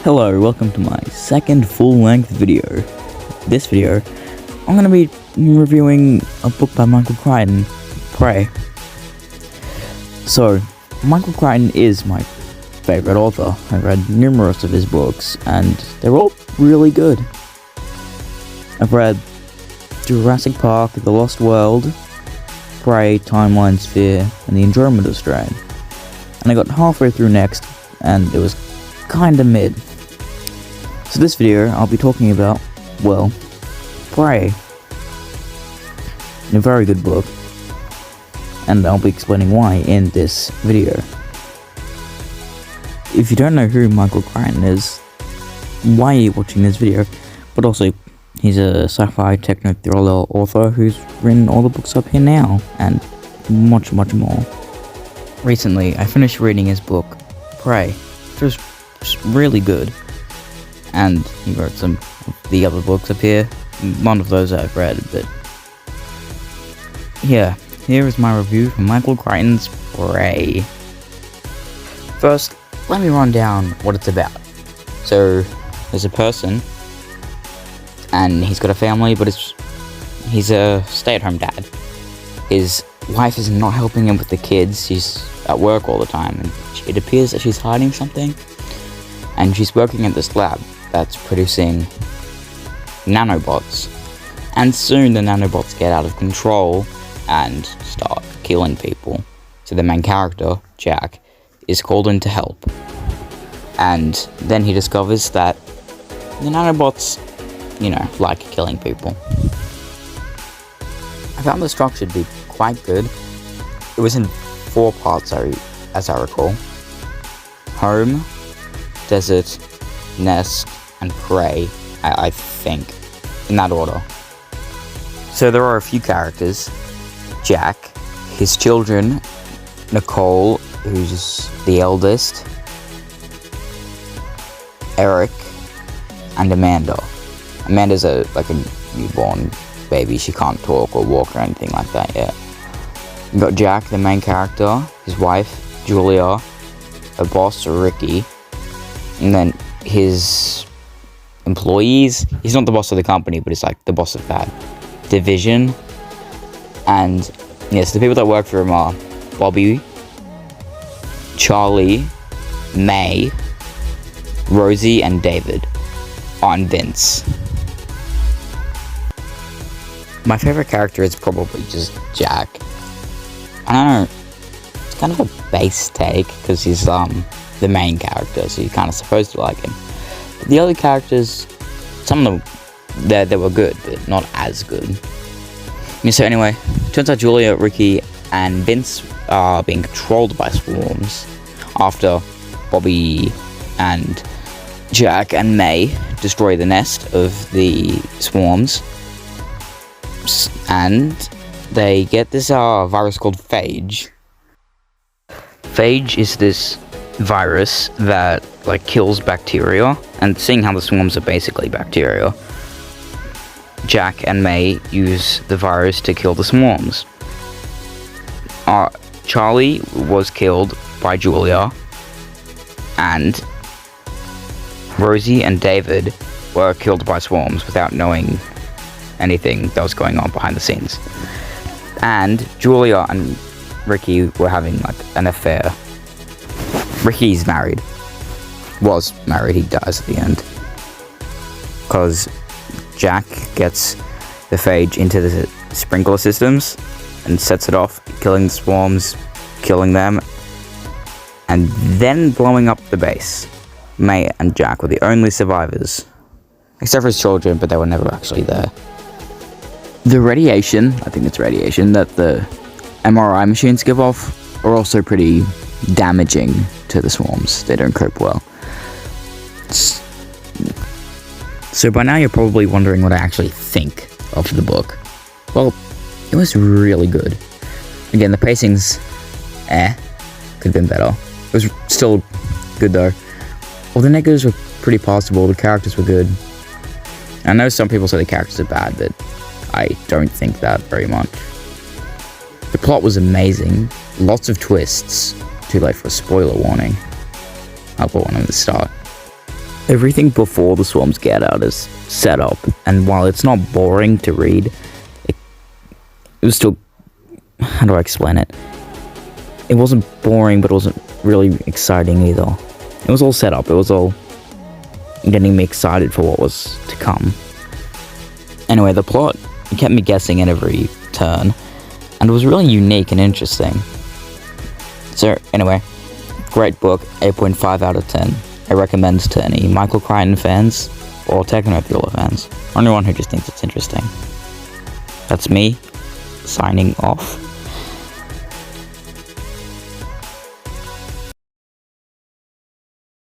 Hello, welcome to my second full-length video. This video, I'm going to be reviewing a book by Michael Crichton, Prey. So, Michael Crichton is my favorite author. I've read numerous of his books, and they're all really good. I've read Jurassic Park, The Lost World, Prey, Timeline Sphere, and The Andromeda Strain. And I got halfway through next, and it was kinda mid. So this video, I'll be talking about, well, Prey. A very good book. And I'll be explaining why in this video. If you don't know who Michael Crichton is, why are you watching this video? But also, he's a sci-fi techno-thriller author who's written all the books up here now, and much, much more. Recently, I finished reading his book, Prey, which was really good. And he wrote some of the other books up here. None of those I've read, but yeah, here is my review for Michael Crichton's Prey. First, let me run down what it's about. So, there's a person, and he's got a family, but he's a stay-at-home dad. His wife is not helping him with the kids. She's at work all the time, and it appears that she's hiding something. And she's working at this lab that's producing nanobots. And soon the nanobots get out of control and start killing people. So the main character, Jack, is called in to help. And then he discovers that the nanobots, like killing people. I found the structure to be quite good. It was in 4 parts, as I recall. Home, Desert, Nest, and Prey, I think, in that order. So there are a few characters. Jack, his children, Nicole, who's the eldest, Eric, and Amanda. Amanda's a newborn baby. She can't talk or walk or anything like that yet. You got Jack, the main character, his wife, Julia, a boss, Ricky, and then his employees. He's not the boss of the company, but he's like the boss of that division. And yes, the people that work for him are Bobby, Charlie, May, Rosie, and David. And Vince. My favorite character is probably just Jack. I don't know, it's kind of a base take, because he's the main character, so you're kind of supposed to like him. But the other characters, some of them, they were good, but not as good. So anyway, turns out Julia, Ricky, and Vince are being controlled by swarms after Bobby and Jack and May destroy the nest of the swarms. And they get this virus called phage. Phage is this virus that kills bacteria, and seeing how the swarms are basically bacteria, Jack and May use the virus to kill the swarms. Charlie was killed by Julia, and Rosie and David were killed by swarms without knowing anything that was going on behind the scenes. And Julia and Ricky were having an affair. Ricky's married. Was married, he dies at the end. Because Jack gets the phage into the sprinkler systems and sets it off, killing the swarms, killing them, and then blowing up the base. May and Jack were the only survivors. Except for his children, but they were never actually there. The radiation, I think it's radiation, that the MRI machines give off are also pretty damaging to the swarms. They don't cope well. So by now you're probably wondering what I actually think of the book. Well, it was really good. Again, the pacing's could have been better. It was still good though. All the negatives were pretty passable, the characters were good. I know some people say the characters are bad, but I don't think that very much. The plot was amazing, lots of twists. Too late for a spoiler warning. I'll put one at the start. Everything before the swarms get out is set up, and while it's not boring to read, it was still, how do I explain it? It wasn't boring, but it wasn't really exciting either. It was all set up, it was all getting me excited for what was to come. Anyway, the plot kept me guessing at every turn, and it was really unique and interesting. So, anyway, great book, 8.5 out of 10. I recommend to any Michael Crichton fans or Techno fans, or anyone who just thinks it's interesting. That's me, signing off.